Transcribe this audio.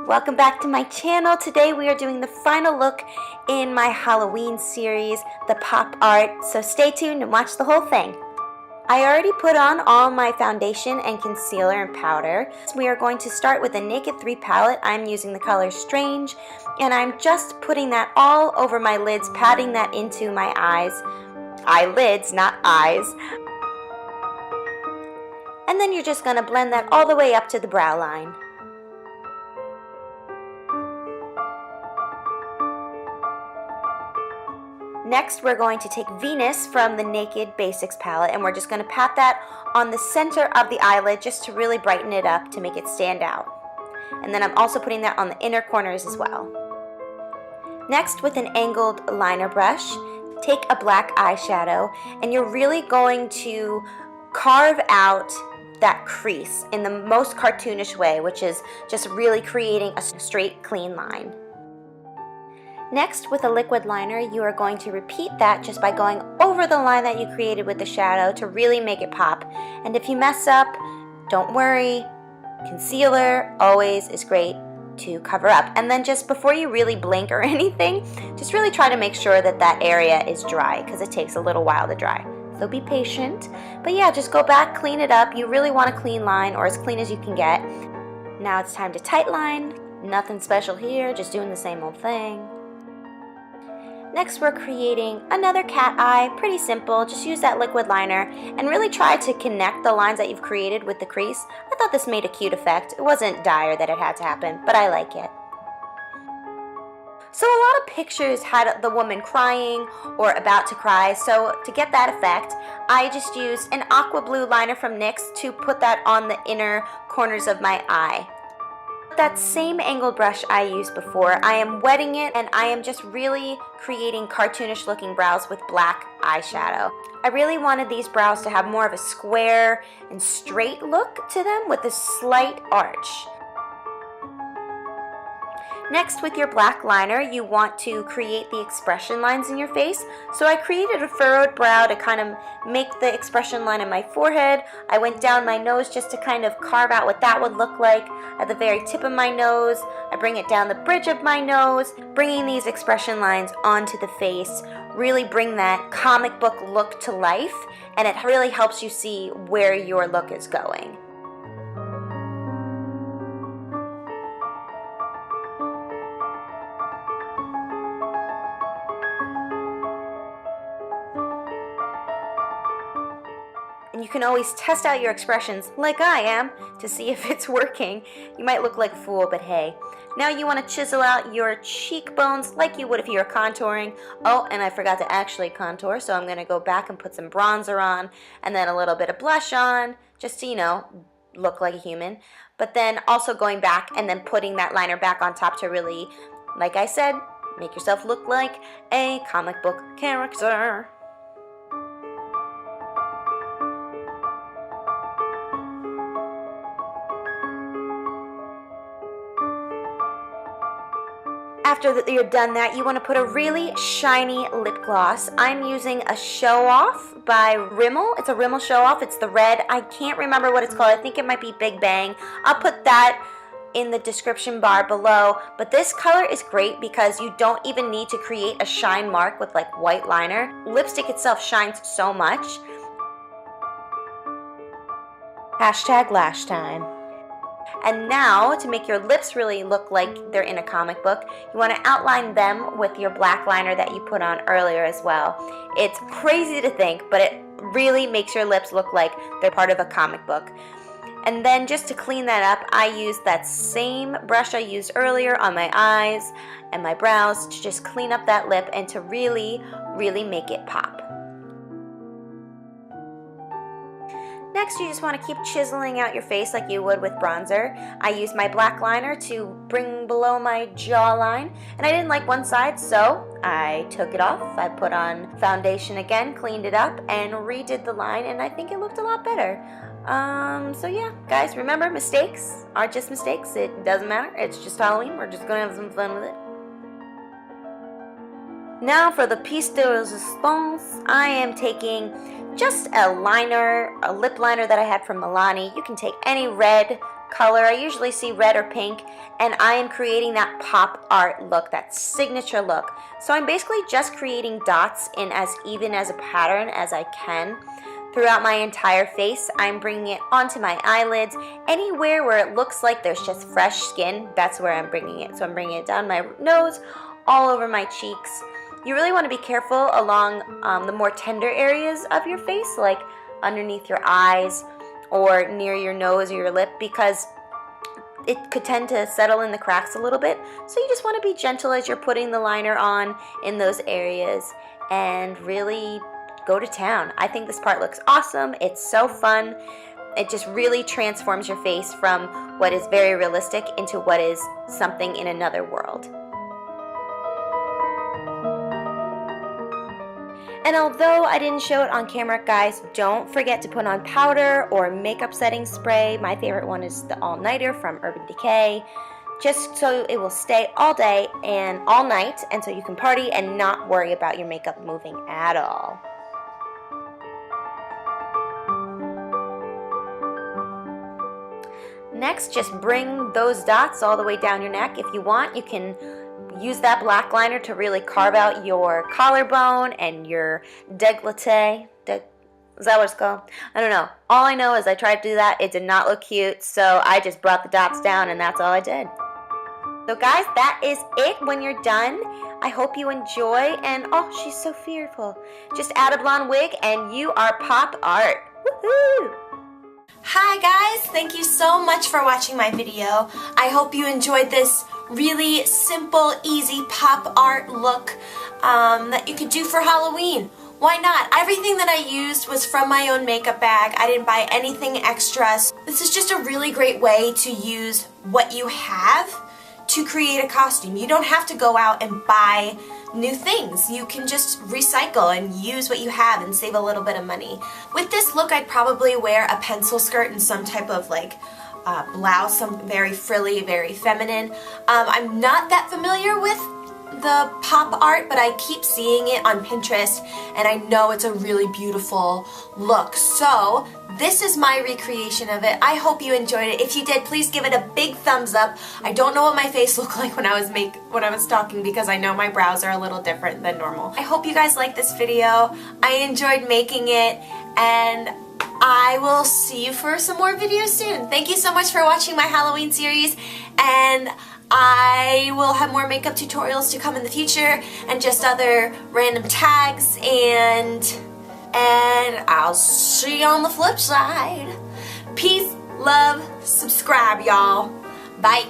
Welcome back to my channel. Today we are doing the final look in my Halloween series, the pop art, so stay tuned and watch the whole thing. I already put on all my foundation and concealer and powder. We are going to start with the Naked 3 palette. I'm using the color Strange, and I'm just putting that all over my lids, patting that into my eyes. Eyelids, not eyes. And then you're just going to blend that all the way up to the brow line. Next, we're going to take Venus from the Naked Basics palette, and we're just going to pat that on the center of the eyelid just to really brighten it up to make it stand out. And then I'm also putting that on the inner corners as well. Next, with an angled liner brush, take a black eyeshadow, and you're really going to carve out that crease in the most cartoonish way, which is just really creating a straight, clean line. Next, with a liquid liner, you are going to repeat that just by going over the line that you created with the shadow to really make it pop. And if you mess up, don't worry, concealer always is great to cover up. And then just before you really blink or anything, just really try to make sure that that area is dry because it takes a little while to dry. So be patient. But yeah, just go back, clean it up. You really want a clean line, or as clean as you can get. Now it's time to tight line. Nothing special here, just doing the same old thing. Next, we're creating another cat eye, pretty simple. Just use that liquid liner and really try to connect the lines that you've created with the crease. I thought this made a cute effect. It wasn't dire that it had to happen, but I like it. So a lot of pictures had the woman crying or about to cry, so to get that effect, I just used an aqua blue liner from NYX to put that on the inner corners of my eye. That same angled brush I used before, I am wetting it and I am just really creating cartoonish looking brows with black eyeshadow. I really wanted these brows to have more of a square and straight look to them with a slight arch. Next, with your black liner, you want to create the expression lines in your face. So I created a furrowed brow to kind of make the expression line in my forehead. I went down my nose just to kind of carve out what that would look like at the very tip of my nose. I bring it down the bridge of my nose, bringing these expression lines onto the face, really bring that comic book look to life, and it really helps you see where your look is going. And you can always test out your expressions, like I am, to see if it's working. You might look like a fool, but hey. Now you want to chisel out your cheekbones like you would if you were contouring. Oh, and I forgot to actually contour, so I'm going to go back and put some bronzer on, and then a little bit of blush on, just to, you know, look like a human. But then also going back and then putting that liner back on top to really, like I said, make yourself look like a comic book character. After you're done that, you want to put a really shiny lip gloss. I'm using a Show Off by Rimmel. It's a Rimmel Show Off. It's the red. I can't remember what it's called. I think it might be Big Bang. I'll put that in the description bar below. But this color is great because you don't even need to create a shine mark with like white liner. Lipstick itself shines so much. Hashtag lash time. And now, to make your lips really look like they're in a comic book, you want to outline them with your black liner that you put on earlier as well. It's crazy to think, but it really makes your lips look like they're part of a comic book. And then just to clean that up, I used that same brush I used earlier on my eyes and my brows to just clean up that lip and to really, really make it pop. Next, you just want to keep chiseling out your face like you would with bronzer. I used my black liner to bring below my jawline, and I didn't like one side, so I took it off. I put on foundation again, cleaned it up, and redid the line, and I think it looked a lot better. So yeah, guys, remember, mistakes aren't just mistakes. It doesn't matter. It's just Halloween. We're just going to have some fun with it. Now for the piece de resistance, I am taking just a liner, a lip liner that I had from Milani. You can take any red color. I usually see red or pink, and I am creating that pop art look, that signature look. So I'm basically just creating dots in as even as a pattern as I can throughout my entire face. I'm bringing it onto my eyelids. Anywhere where it looks like there's just fresh skin, that's where I'm bringing it. So I'm bringing it down my nose, all over my cheeks. You really want to be careful along the more tender areas of your face, like underneath your eyes or near your nose or your lip, because it could tend to settle in the cracks a little bit. So you just want to be gentle as you're putting the liner on in those areas and really go to town. I think this part looks awesome. It's so fun. It just really transforms your face from what is very realistic into what is something in another world. And although I didn't show it on camera, guys, don't forget to put on powder or makeup setting spray. My favorite one is the All Nighter from Urban Decay, just so it will stay all day and all night, and so you can party and not worry about your makeup moving at all. Next, just bring those dots all the way down your neck. If you want, you can use that black liner to really carve out your collarbone and your décolleté. Is that what it's called? I don't know. All I know is I tried to do that. It did not look cute, so I just brought the dots down, and that's all I did. So guys, that is it when you're done. I hope you enjoy, and oh, she's so fearful. Just add a blonde wig, and you are pop art. Woohoo! Hi guys, thank you so much for watching my video. I hope you enjoyed this really simple, easy pop art look that you could do for Halloween. Why not? Everything that I used was from my own makeup bag. I didn't buy anything extra. This is just a really great way to use what you have to create a costume. You don't have to go out and buy new things. You can just recycle and use what you have and save a little bit of money. With this look, I'd probably wear a pencil skirt and some type of like blouse, some very frilly, very feminine. I'm not that familiar with the pop art, but I keep seeing it on Pinterest and I know it's a really beautiful look. So this is my recreation of it. I hope you enjoyed it. If you did, please give it a big thumbs up. I don't know what my face looked like when I was talking, because I know my brows are a little different than normal. I hope you guys liked this video. I enjoyed making it, and I will see you for some more videos soon. Thank you so much for watching my Halloween series, and I will have more makeup tutorials to come in the future and just other random tags, and I'll see you on the flip side. Peace, love, subscribe, y'all. Bye.